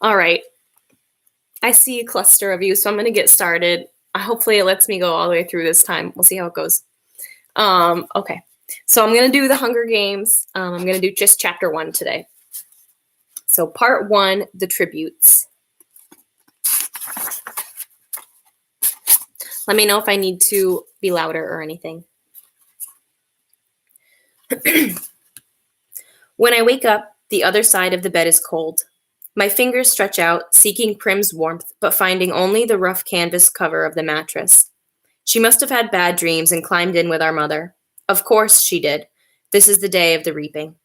All right. I see a cluster of you, so I'm going to get started. Hopefully, it lets me go all the way through this time. We'll see how it goes. Okay. So I'm going to do the Hunger Games. I'm going to do just chapter 1 today. So part 1, the tributes. Let me know if I need to be louder or anything. When I wake up, the other side of the bed is cold. My fingers stretch out, seeking Prim's warmth, but finding only the rough canvas cover of the mattress. She must have had bad dreams and climbed in with our mother. Of course she did. This is the day of the reaping.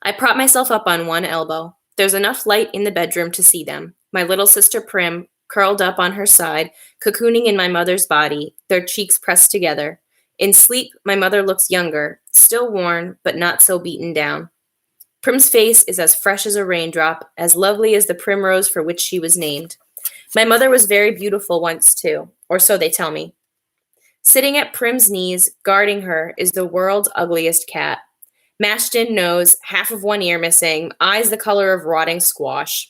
I prop myself up on one elbow. There's enough light in the bedroom to see them. My little sister Prim, curled up on her side, cocooning in my mother's body, their cheeks pressed together. In sleep, my mother looks younger, still worn, but not so beaten down. Prim's face is as fresh as a raindrop, as lovely as the primrose for which she was named. My mother was very beautiful once, too, or so they tell me. Sitting at Prim's knees, guarding her, is the world's ugliest cat. Mashed-in nose, half of one ear missing, eyes the color of rotting squash.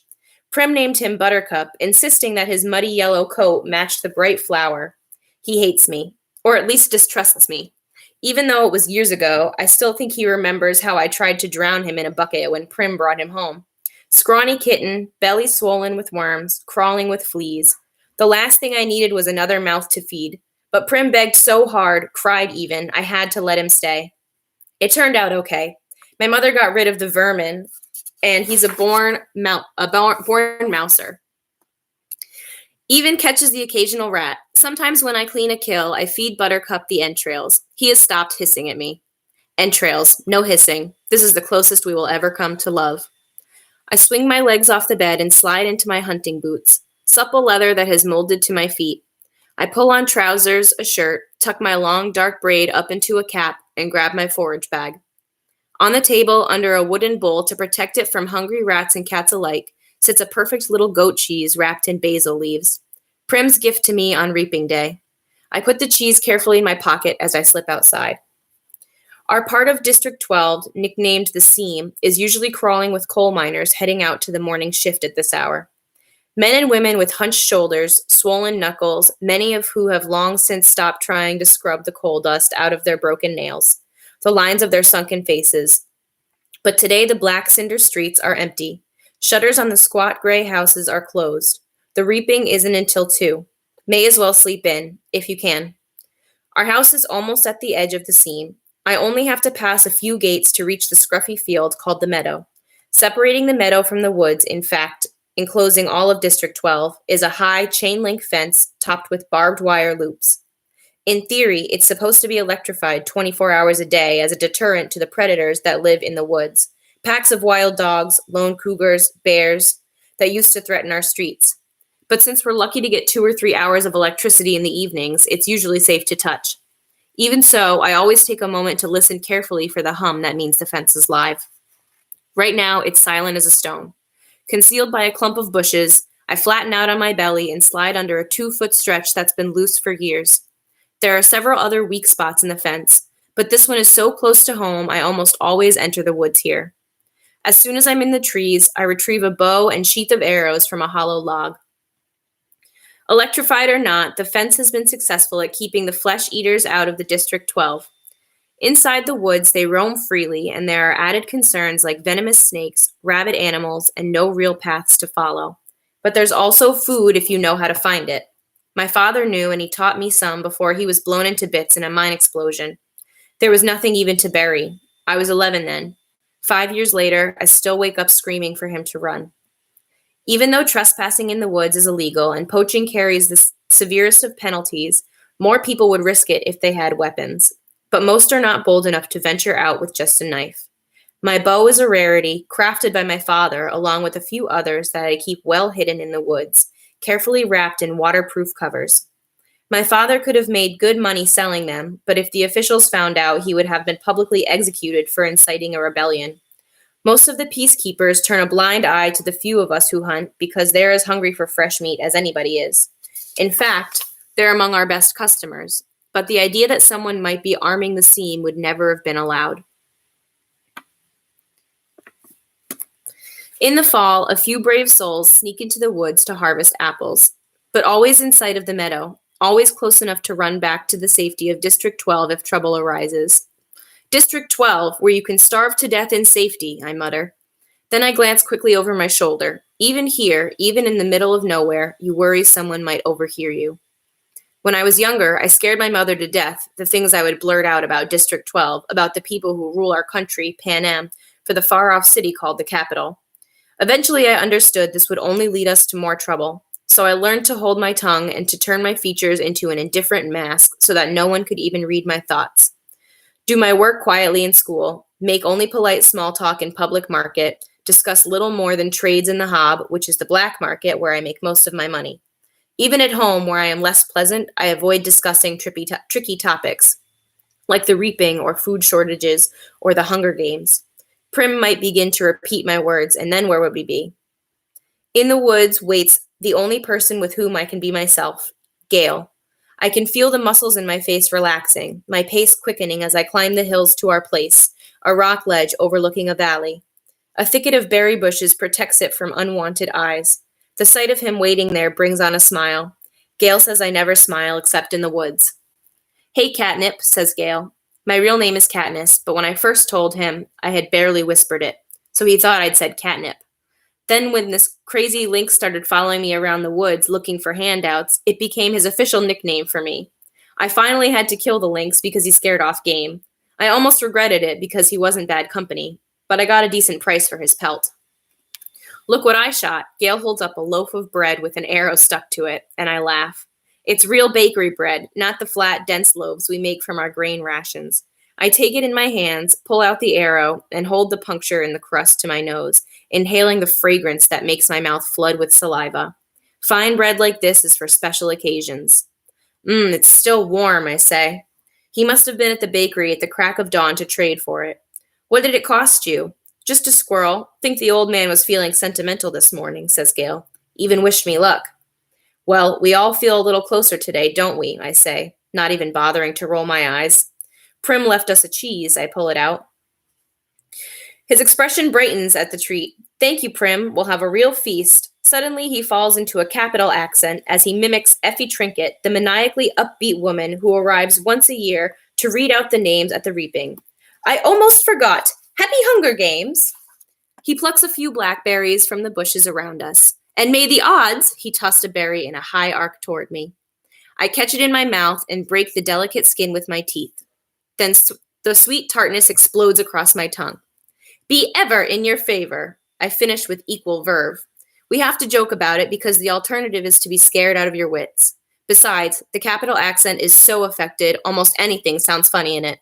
Prim named him Buttercup, insisting that his muddy yellow coat matched the bright flower. He hates me, or at least distrusts me. Even though it was years ago, I still think he remembers how I tried to drown him in a bucket when Prim brought him home. Scrawny kitten, belly swollen with worms, crawling with fleas. The last thing I needed was another mouth to feed. But Prim begged so hard, cried even, I had to let him stay. It turned out okay. My mother got rid of the vermin, and he's a born mouser. Even catches the occasional rat. Sometimes when I clean a kill, I feed Buttercup the entrails. He has stopped hissing at me. Entrails, no hissing. This is the closest we will ever come to love. I swing my legs off the bed and slide into my hunting boots, supple leather that has molded to my feet. I pull on trousers, a shirt, tuck my long dark braid up into a cap, and grab my forage bag. On the table, under a wooden bowl to protect it from hungry rats and cats alike, sits a perfect little goat cheese wrapped in basil leaves. Prim's gift to me on reaping day. I put the cheese carefully in my pocket as I slip outside. Our part of District 12, nicknamed the Seam, is usually crawling with coal miners heading out to the morning shift at this hour. Men and women with hunched shoulders, swollen knuckles, many of who have long since stopped trying to scrub the coal dust out of their broken nails, the lines of their sunken faces. But today the black cinder streets are empty. Shutters on the squat gray houses are closed. The reaping isn't until 2. May as well sleep in, if you can. Our house is almost at the edge of the seam. I only have to pass a few gates to reach the scruffy field called the meadow. Separating the meadow from the woods, in fact, enclosing all of District 12, is a high chain-link fence topped with barbed wire loops. In theory, it's supposed to be electrified 24 hours a day as a deterrent to the predators that live in the woods, packs of wild dogs, lone cougars, bears, that used to threaten our streets. But since we're lucky to get 2 or 3 hours of electricity in the evenings, it's usually safe to touch. Even so, I always take a moment to listen carefully for the hum that means the fence is live. Right now, it's silent as a stone. Concealed by a clump of bushes, I flatten out on my belly and slide under a 2-foot stretch that's been loose for years. There are several other weak spots in the fence, but this one is so close to home I almost always enter the woods here. As soon as I'm in the trees, I retrieve a bow and sheath of arrows from a hollow log. Electrified or not, the fence has been successful at keeping the flesh eaters out of the District 12. Inside the woods, they roam freely, and there are added concerns like venomous snakes, rabid animals, and no real paths to follow. But there's also food if you know how to find it. My father knew, and he taught me some before he was blown into bits in a mine explosion. There was nothing even to bury. I was 11 then. 5 years later, I still wake up screaming for him to run. Even though trespassing in the woods is illegal and poaching carries the severest of penalties, more people would risk it if they had weapons. But most are not bold enough to venture out with just a knife. My bow is a rarity, crafted by my father, along with a few others that I keep well hidden in the woods, carefully wrapped in waterproof covers. My father could have made good money selling them, but if the officials found out, he would have been publicly executed for inciting a rebellion. Most of the peacekeepers turn a blind eye to the few of us who hunt because they're as hungry for fresh meat as anybody is. In fact, they're among our best customers. But the idea that someone might be arming the seam would never have been allowed. In the fall, a few brave souls sneak into the woods to harvest apples, but always in sight of the meadow, always close enough to run back to the safety of District 12 if trouble arises. District 12, where you can starve to death in safety, I mutter. Then I glance quickly over my shoulder. Even here, even in the middle of nowhere, you worry someone might overhear you. When I was younger, I scared my mother to death, the things I would blurt out about District 12, about the people who rule our country, Pan Am, for the far-off city called the capital. Eventually, I understood this would only lead us to more trouble, so I learned to hold my tongue and to turn my features into an indifferent mask so that no one could even read my thoughts. Do my work quietly in school, make only polite small talk in public market, discuss little more than trades in the hob, which is the black market where I make most of my money. Even at home, where I am less pleasant, I avoid discussing tricky topics, like the reaping or food shortages or the Hunger Games. Prim might begin to repeat my words, and then where would we be? In the woods waits the only person with whom I can be myself, Gale. I can feel the muscles in my face relaxing, my pace quickening as I climb the hills to our place, a rock ledge overlooking a valley. A thicket of berry bushes protects it from unwanted eyes. The sight of him waiting there brings on a smile. Gale says I never smile except in the woods. Hey, Catnip, says Gale. My real name is Katniss, but when I first told him, I had barely whispered it, so he thought I'd said catnip. Then when this crazy lynx started following me around the woods looking for handouts, it became his official nickname for me. I finally had to kill the lynx because he scared off game. I almost regretted it because he wasn't bad company, but I got a decent price for his pelt. Look what I shot. Gale holds up a loaf of bread with an arrow stuck to it, and I laugh. It's real bakery bread, not the flat, dense loaves we make from our grain rations. I take it in my hands, pull out the arrow, and hold the puncture in the crust to my nose, inhaling the fragrance that makes my mouth flood with saliva. Fine bread like this is for special occasions. It's still warm, I say. He must have been at the bakery at the crack of dawn to trade for it. What did it cost you? Just a squirrel. Think the old man was feeling sentimental this morning, says Gale. Even wished me luck. Well, we all feel a little closer today, don't we? I say, not even bothering to roll my eyes. Prim left us a cheese, I pull it out. His expression brightens at the treat. Thank you, Prim. We'll have a real feast. Suddenly, he falls into a capital accent as he mimics Effie Trinket, the maniacally upbeat woman who arrives once a year to read out the names at the reaping. I almost forgot. Happy Hunger Games! He plucks a few blackberries from the bushes around us. And may the odds, he tossed a berry in a high arc toward me. I catch it in my mouth and break the delicate skin with my teeth. Then the sweet tartness explodes across my tongue. Be ever in your favor. I finish with equal verve. We have to joke about it because the alternative is to be scared out of your wits. Besides, the capital accent is so affected, almost anything sounds funny in it.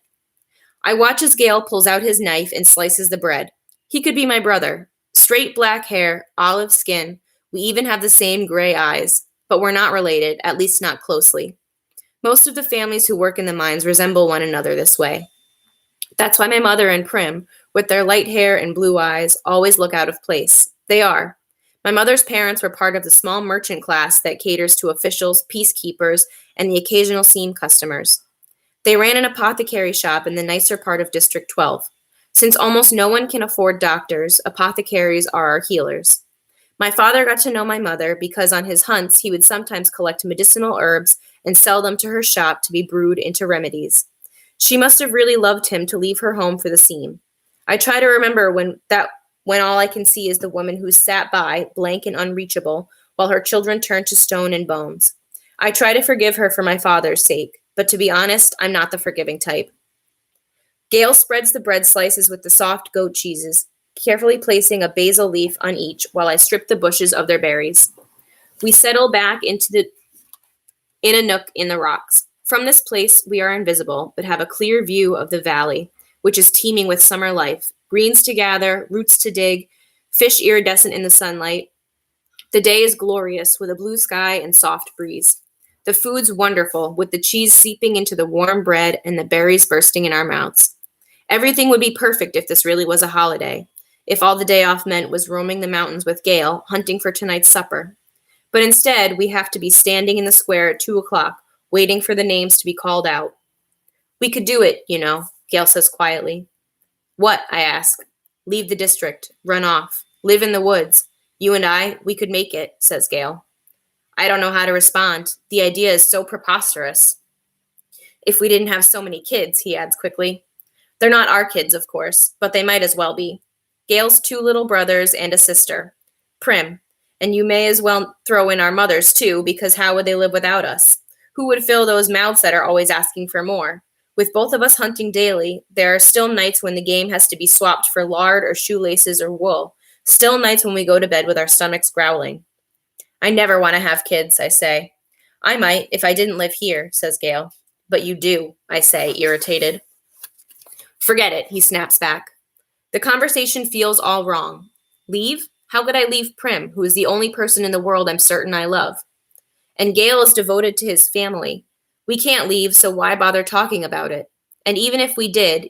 I watch as Gale pulls out his knife and slices the bread. He could be my brother. Straight black hair, olive skin. We even have the same gray eyes, but we're not related, at least not closely. Most of the families who work in the mines resemble one another this way. That's why my mother and Prim, with their light hair and blue eyes, always look out of place. They are. My mother's parents were part of the small merchant class that caters to officials, peacekeepers, and the occasional scene customers. They ran an apothecary shop in the nicer part of District 12. Since almost no one can afford doctors, apothecaries are our healers. My father got to know my mother because on his hunts he would sometimes collect medicinal herbs and sell them to her shop to be brewed into remedies. She must have really loved him to leave her home for the scene. I try to remember when all I can see is the woman who sat by, blank and unreachable, while her children turned to stone and bones. I try to forgive her for my father's sake, but to be honest, I'm not the forgiving type. Gale spreads the bread slices with the soft goat cheeses, carefully placing a basil leaf on each while I strip the bushes of their berries. We settle back in a nook in the rocks. From this place, we are invisible, but have a clear view of the valley, which is teeming with summer life. Greens to gather, roots to dig, fish iridescent in the sunlight. The day is glorious with a blue sky and soft breeze. The food's wonderful, with the cheese seeping into the warm bread and the berries bursting in our mouths. Everything would be perfect if this really was a holiday, if all the day off meant was roaming the mountains with Gale, hunting for tonight's supper. But instead, we have to be standing in the square at 2 o'clock, waiting for the names to be called out. We could do it, Gale says quietly. What? I ask. Leave the district. Run off. Live in the woods. You and I, we could make it, says Gail. I don't know how to respond. The idea is so preposterous. If we didn't have so many kids, he adds quickly. They're not our kids, of course, but they might as well be. Gail's 2 little brothers and a sister. Prim. And you may as well throw in our mothers, too, because how would they live without us? Who would fill those mouths that are always asking for more? With both of us hunting daily, there are still nights when the game has to be swapped for lard or shoelaces or wool. Still nights when we go to bed with our stomachs growling. I never want to have kids, I say. I might if I didn't live here, says Gail. But you do, I say, irritated. Forget it, he snaps back. The conversation feels all wrong. Leave? How could I leave Prim, who is the only person in the world I'm certain I love? And Gail is devoted to his family. We can't leave, so why bother talking about it? And even if we did,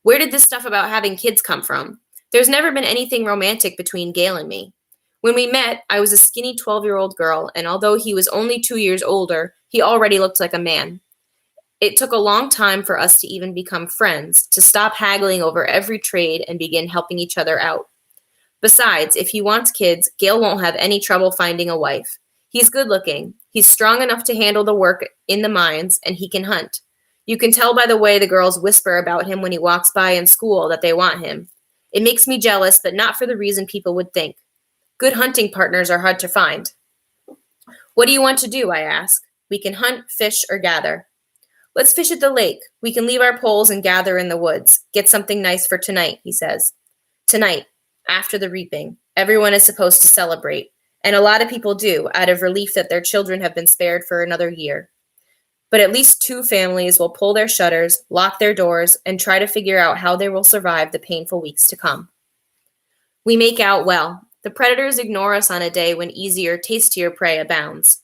where did this stuff about having kids come from? There's never been anything romantic between Gail and me. When we met, I was a skinny 12-year-old girl, and although he was only 2 years older, he already looked like a man. It took a long time for us to even become friends, to stop haggling over every trade and begin helping each other out. Besides, if he wants kids, Gail won't have any trouble finding a wife. He's good looking, he's strong enough to handle the work in the mines, and he can hunt. You can tell by the way the girls whisper about him when he walks by in school that they want him. It makes me jealous, but not for the reason people would think. Good hunting partners are hard to find. What do you want to do, I ask. We can hunt, fish, or gather. Let's fish at the lake. We can leave our poles and gather in the woods. Get something nice for tonight, he says. Tonight, after the reaping, everyone is supposed to celebrate. And a lot of people do, out of relief that their children have been spared for another year. But at least 2 families will pull their shutters, lock their doors, and try to figure out how they will survive the painful weeks to come. We make out well. The predators ignore us on a day when easier, tastier prey abounds.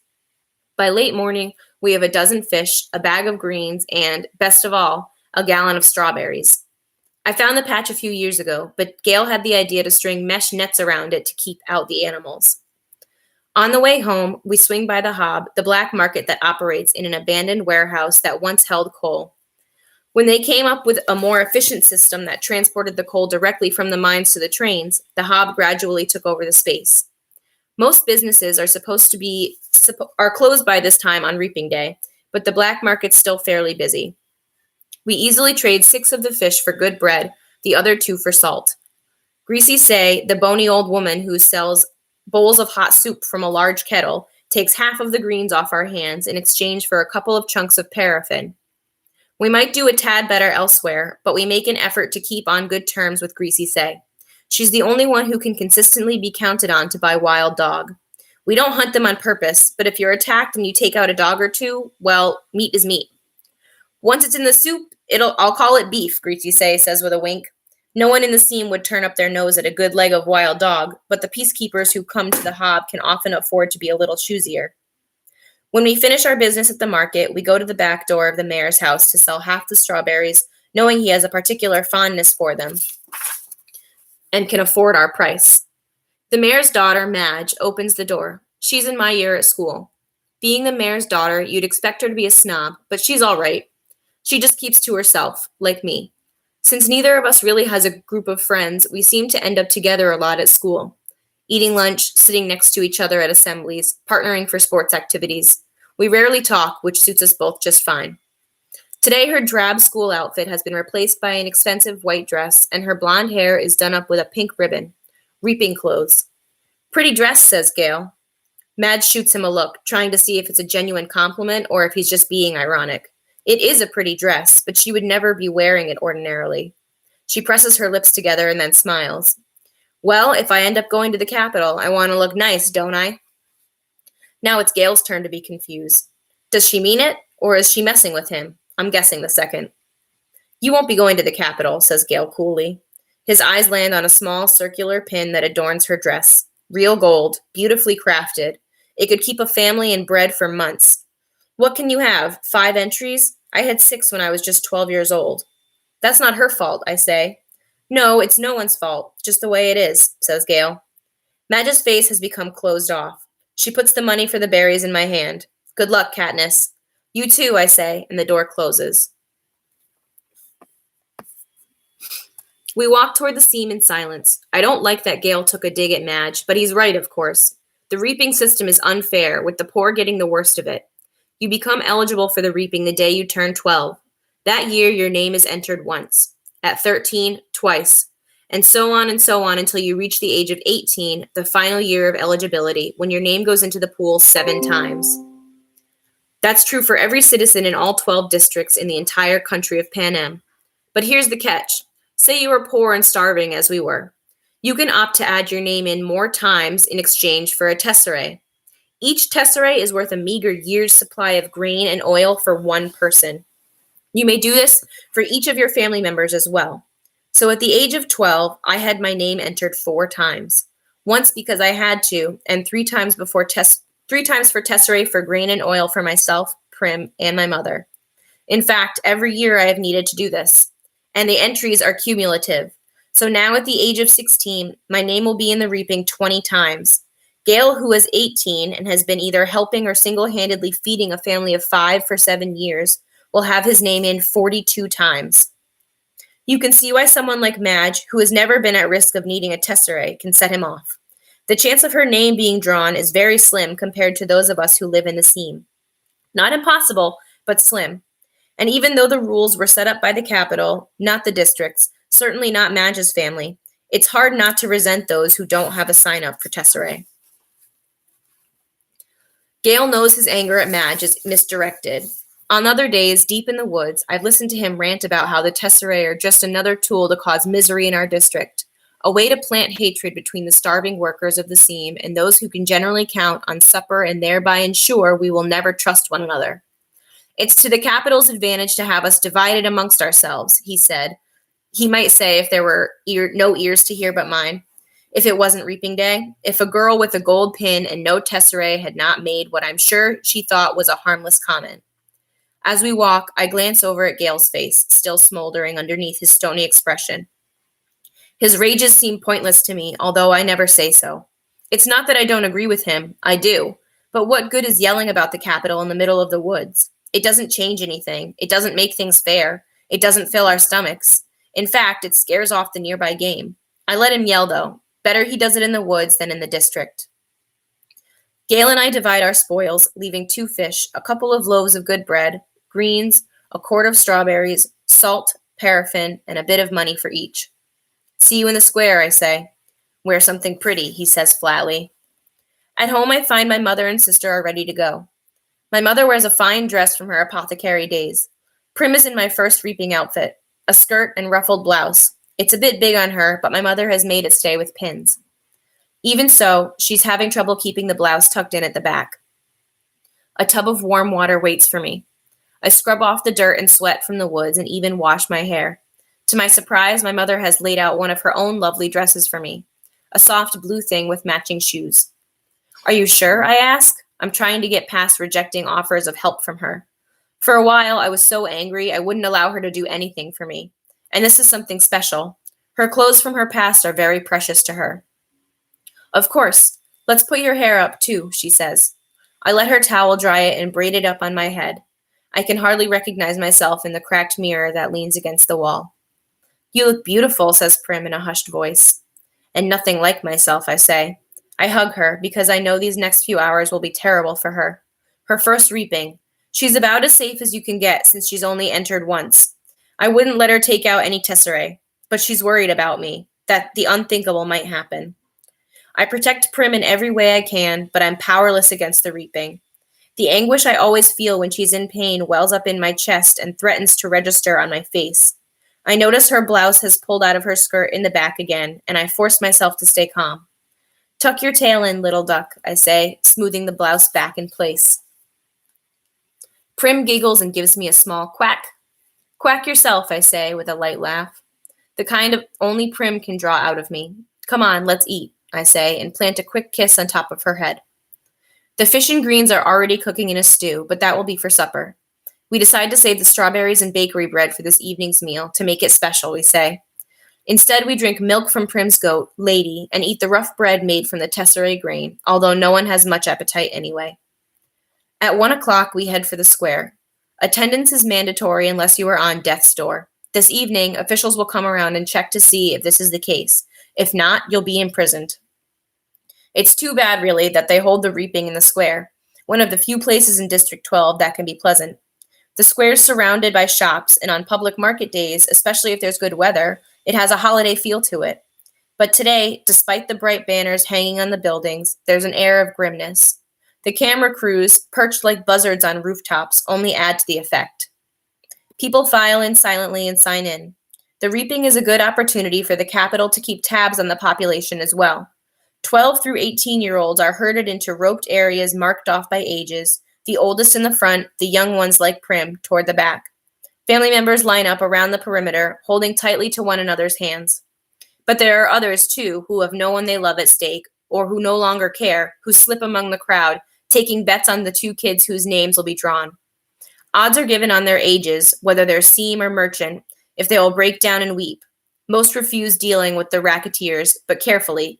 By late morning, we have a dozen fish, a bag of greens, and, best of all, a gallon of strawberries. I found the patch a few years ago, but Gail had the idea to string mesh nets around it to keep out the animals. On the way home, we swing by the Hob, the black market that operates in an abandoned warehouse that once held coal. When they came up with a more efficient system that transported the coal directly from the mines to the trains, the Hob gradually took over the space. Most businesses are closed by this time on reaping day, but the black market's still fairly busy. We easily trade 6 of the fish for good bread, the other 2 for salt. Greasy Say, the bony old woman who sells bowls of hot soup from a large kettle, takes half of the greens off our hands in exchange for a couple of chunks of paraffin. We might do a tad better elsewhere, but we make an effort to keep on good terms with Greasy Say. She's the only one who can consistently be counted on to buy wild dog. We don't hunt them on purpose, but if you're attacked and you take out a dog or 2, well, meat is meat. Once it's in the soup, I'll call it beef, Greasy Say says with a wink. No one in the scene would turn up their nose at a good leg of wild dog, but the peacekeepers who come to the Hob can often afford to be a little choosier. When we finish our business at the market, we go to the back door of the mayor's house to sell half the strawberries, knowing he has a particular fondness for them and can afford our price. The mayor's daughter, Madge, opens the door. She's in my year at school. Being the mayor's daughter, you'd expect her to be a snob, but she's all right. She just keeps to herself, like me. Since neither of us really has a group of friends, we seem to end up together a lot at school. Eating lunch, sitting next to each other at assemblies, partnering for sports activities. We rarely talk, which suits us both just fine. Today, her drab school outfit has been replaced by an expensive white dress, and her blonde hair is done up with a pink ribbon. Reaping clothes. Pretty dress, says Gail. Madge shoots him a look, trying to see if it's a genuine compliment or if he's just being ironic. It is a pretty dress, but she would never be wearing it ordinarily. She presses her lips together and then smiles. Well, if I end up going to the Capitol, I want to look nice, don't I? Now it's Gail's turn to be confused. Does she mean it, or is she messing with him? I'm guessing the second. You won't be going to the Capitol, says Gail coolly. His eyes land on a small circular pin that adorns her dress. Real gold, beautifully crafted. It could keep a family in bread for months. What can you have? 5 entries? I had 6 when I was just 12 years old. That's not her fault, I say. No, it's no one's fault. Just the way it is, says Gail. Madge's face has become closed off. She puts the money for the berries in my hand. Good luck, Katniss. You too, I say, and the door closes. We walk toward the seam in silence. I don't like that Gale took a dig at Madge, but he's right, of course. The reaping system is unfair, with the poor getting the worst of it. You become eligible for the reaping the day you turn 12. That year, your name is entered once. At 13, twice. And so on until you reach the age of 18, the final year of eligibility, when your name goes into the pool 7 times. That's true for every citizen in all 12 districts in the entire country of Pan Am. But here's the catch. Say you were poor and starving as we were. You can opt to add your name in more times in exchange for a tesserae. Each tesserae is worth a meager year's supply of grain and oil for one person. You may do this for each of your family members as well. So at the age of 12, I had my name entered 4 times. Once because I had to, and 3 times for tesserae for grain and oil for myself, Prim, and my mother. In fact, every year I have needed to do this. And the entries are cumulative. So now at the age of 16, my name will be in the reaping 20 times. Gale, who is 18 and has been either helping or single-handedly feeding a family of 5 for 7 years, will have his name in 42 times. You can see why someone like Madge, who has never been at risk of needing a tesserae, can set him off. The chance of her name being drawn is very slim compared to those of us who live in the seam. Not impossible, but slim. And even though the rules were set up by the capital, not the districts, certainly not Madge's family, it's hard not to resent those who don't have a sign-up for tesserae. Gale knows his anger at Madge is misdirected. On other days, deep in the woods, I've listened to him rant about how the tesserae are just another tool to cause misery in our district, a way to plant hatred between the starving workers of the seam and those who can generally count on supper and thereby ensure we will never trust one another. It's to the capital's advantage to have us divided amongst ourselves, he said. He might say if there were no ears to hear but mine. If it wasn't reaping day, if a girl with a gold pin and no tesserae had not made what I'm sure she thought was a harmless comment. As we walk, I glance over at Gale's face, still smoldering underneath his stony expression. His rages seem pointless to me, although I never say so. It's not that I don't agree with him, I do. But what good is yelling about the capital in the middle of the woods? It doesn't change anything. It doesn't make things fair. It doesn't fill our stomachs. In fact, it scares off the nearby game. I let him yell, though. Better he does it in the woods than in the district. Gale and I divide our spoils, leaving 2 fish, a couple of loaves of good bread, greens, a quart of strawberries, salt, paraffin, and a bit of money for each. See you in the square, I say. Wear something pretty, he says flatly. At home, I find my mother and sister are ready to go. My mother wears a fine dress from her apothecary days. Prim is in my first reaping outfit, a skirt and ruffled blouse. It's a bit big on her, but my mother has made it stay with pins. Even so, she's having trouble keeping the blouse tucked in at the back. A tub of warm water waits for me. I scrub off the dirt and sweat from the woods and even wash my hair. To my surprise, my mother has laid out one of her own lovely dresses for me, a soft blue thing with matching shoes. Are you sure? I ask. I'm trying to get past rejecting offers of help from her. For a while, I was so angry I wouldn't allow her to do anything for me. And this is something special. Her clothes from her past are very precious to her. Of course. Let's put your hair up, too, she says. I let her towel dry it and braid it up on my head. I can hardly recognize myself in the cracked mirror that leans against the wall. You look beautiful, says Prim in a hushed voice. And nothing like myself, I say. I hug her because I know these next few hours will be terrible for her. Her first reaping. She's about as safe as you can get since she's only entered once. I wouldn't let her take out any tesserae, but she's worried about me, that the unthinkable might happen. I protect Prim in every way I can, but I'm powerless against the reaping. The anguish I always feel when she's in pain wells up in my chest and threatens to register on my face. I notice her blouse has pulled out of her skirt in the back again, and I force myself to stay calm. Tuck your tail in, little duck, I say, smoothing the blouse back in place. Prim giggles and gives me a small quack. Quack yourself, I say, with a light laugh. The kind of only Prim can draw out of me. Come on, let's eat, I say, and plant a quick kiss on top of her head. The fish and greens are already cooking in a stew, but that will be for supper. We decide to save the strawberries and bakery bread for this evening's meal, to make it special, we say. Instead, we drink milk from Prim's goat, Lady, and eat the rough bread made from the tesserae grain, although no one has much appetite anyway. At 1 o'clock, we head for the square. Attendance is mandatory unless you are on death's door. This evening, officials will come around and check to see if this is the case. If not, you'll be imprisoned. It's too bad, really, that they hold the reaping in the square, one of the few places in District 12 that can be pleasant. The square is surrounded by shops, and on public market days, especially if there's good weather, it has a holiday feel to it. But today, despite the bright banners hanging on the buildings, there's an air of grimness. The camera crews, perched like buzzards on rooftops, only add to the effect. People file in silently and sign in. The reaping is a good opportunity for the Capitol to keep tabs on the population as well. 12 through 18-year-olds are herded into roped areas marked off by ages, the oldest in the front, the young ones like Prim, toward the back. Family members line up around the perimeter, holding tightly to one another's hands. But there are others, too, who have no one they love at stake, or who no longer care, who slip among the crowd, taking bets on the two kids whose names will be drawn. Odds are given on their ages, whether they're seam or merchant, if they will break down and weep. Most refuse dealing with the racketeers, but carefully.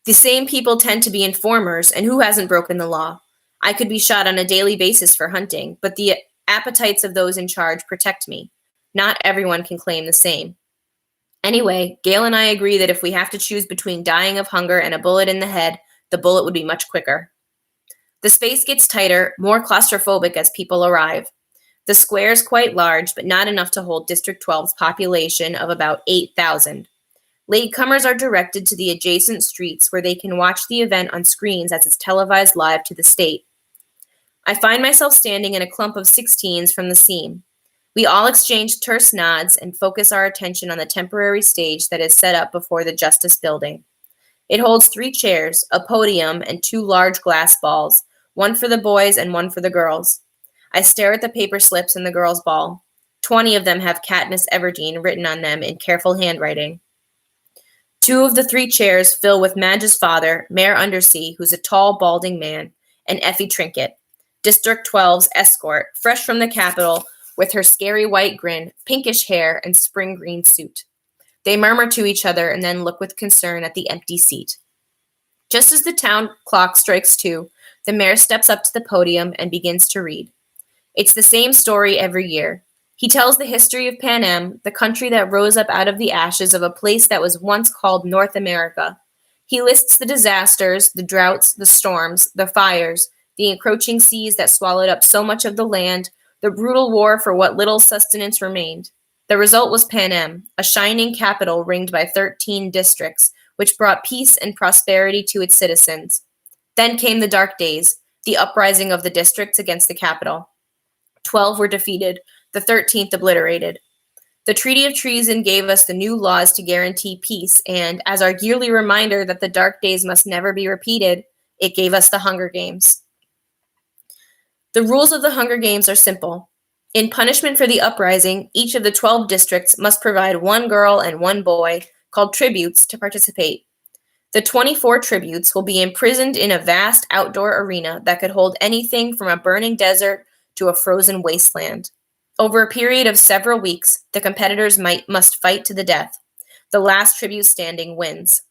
The same people tend to be informers, and who hasn't broken the law? I could be shot on a daily basis for hunting, but the appetites of those in charge protect me. Not everyone can claim the same. Anyway, Gail and I agree that if we have to choose between dying of hunger and a bullet in the head, the bullet would be much quicker. The space gets tighter, more claustrophobic as people arrive. The square is quite large, but not enough to hold District 12's population of about 8,000. Latecomers are directed to the adjacent streets where they can watch the event on screens as it's televised live to the state. I find myself standing in a clump of 16s from the seam. We all exchange terse nods and focus our attention on the temporary stage that is set up before the Justice Building. It holds 3 chairs, a podium, and 2 large glass balls, one for the boys and one for the girls. I stare at the paper slips in the girls' ball. 20 of them have Katniss Everdeen written on them in careful handwriting. 2 of the 3 chairs fill with Madge's father, Mayor Undersea, who's a tall, balding man, and Effie Trinket, District 12's escort, fresh from the Capitol, with her scary white grin, pinkish hair, and spring green suit. They murmur to each other and then look with concern at the empty seat. Just as the town clock strikes 2, the mayor steps up to the podium and begins to read. It's the same story every year. He tells the history of Panem, the country that rose up out of the ashes of a place that was once called North America. He lists the disasters, the droughts, the storms, the fires, the encroaching seas that swallowed up so much of the land, the brutal war for what little sustenance remained. The result was Panem, a shining capital ringed by 13 districts, which brought peace and prosperity to its citizens. Then came the dark days, the uprising of the districts against the capital. 12 were defeated, the 13th obliterated. The Treaty of Treason gave us the new laws to guarantee peace, and as our yearly reminder that the dark days must never be repeated, it gave us the Hunger Games. The rules of the Hunger Games are simple. In punishment for the uprising, each of the 12 districts must provide 1 girl and 1 boy, called tributes, to participate. The 24 tributes will be imprisoned in a vast outdoor arena that could hold anything from a burning desert to a frozen wasteland. Over a period of several weeks, the competitors must fight to the death. The last tribute standing wins.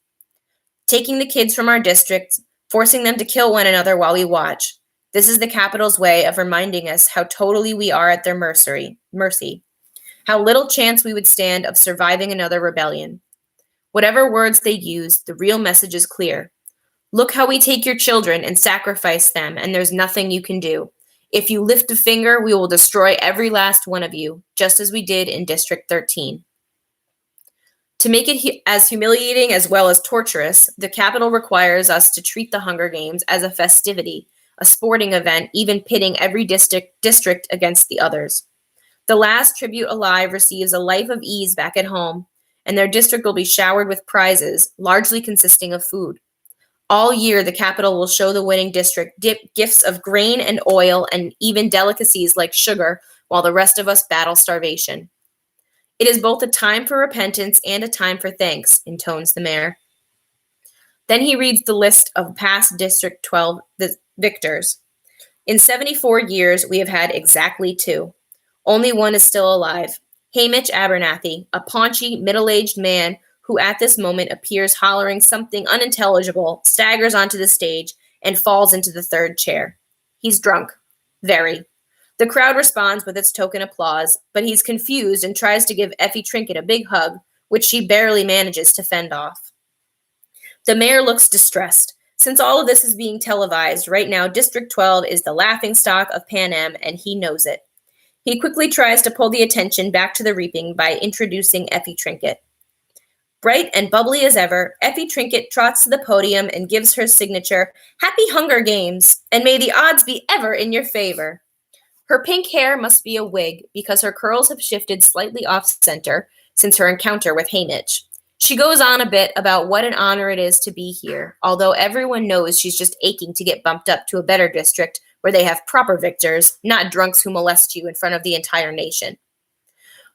Taking the kids from our districts, forcing them to kill one another while we watch. This is the Capitol's way of reminding us how totally we are at their mercy. How little chance we would stand of surviving another rebellion. Whatever words they use, the real message is clear. Look how we take your children and sacrifice them, and there's nothing you can do. If you lift a finger, we will destroy every last one of you, just as we did in District 13. To make it as humiliating as well as torturous, the Capitol requires us to treat the Hunger Games as a festivity, a sporting event, even pitting every district against the others. The last tribute alive receives a life of ease back at home, and their district will be showered with prizes, largely consisting of food. All year, the Capitol will show the winning district gifts of grain and oil and even delicacies like sugar, while the rest of us battle starvation. It is both a time for repentance and a time for thanks, intones the mayor. Then he reads the list of past District 12 victors. In 74 years, we have had exactly 2. Only one is still alive. Hamish Abernathy, a paunchy, middle-aged man who at this moment appears hollering something unintelligible, staggers onto the stage, and falls into the 3rd chair. He's drunk. Very. The crowd responds with its token applause, but he's confused and tries to give Effie Trinket a big hug, which she barely manages to fend off. The mayor looks distressed. Since all of this is being televised, right now District 12 is the laughingstock of Pan Am, and he knows it. He quickly tries to pull the attention back to the reaping by introducing Effie Trinket. Bright and bubbly as ever, Effie Trinket trots to the podium and gives her signature, "Happy Hunger Games, and may the odds be ever in your favor." Her pink hair must be a wig because her curls have shifted slightly off-center since her encounter with Hainich. She goes on a bit about what an honor it is to be here, although everyone knows she's just aching to get bumped up to a better district where they have proper victors, not drunks who molest you in front of the entire nation.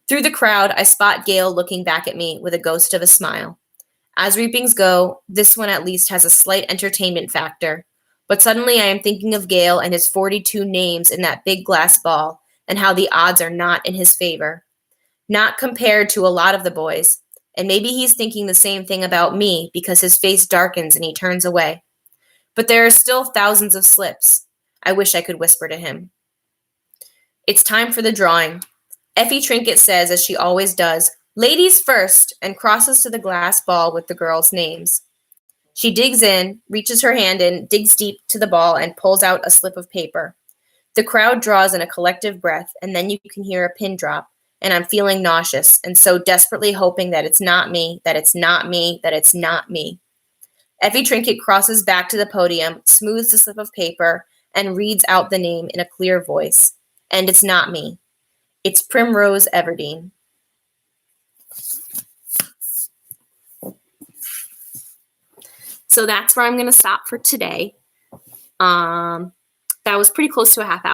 Through the crowd, I spot Gail looking back at me with a ghost of a smile. As reapings go, this one at least has a slight entertainment factor, but suddenly I am thinking of Gail and his 42 names in that big glass ball and how the odds are not in his favor. Not compared to a lot of the boys, and maybe he's thinking the same thing about me because his face darkens and he turns away. But there are still thousands of slips. I wish I could whisper to him. It's time for the drawing. Effie Trinket says, as she always does, "Ladies first," and crosses to the glass ball with the girls' names. She digs in, reaches her hand in, digs deep to the ball, and pulls out a slip of paper. The crowd draws in a collective breath, and then you can hear a pin drop, and I'm feeling nauseous and so desperately hoping that it's not me, that it's not me, that it's not me. Effie Trinket crosses back to the podium, smooths the slip of paper, and reads out the name in a clear voice. And it's not me. It's Primrose Everdeen. So that's where I'm going to stop for today. That was pretty close to a half hour.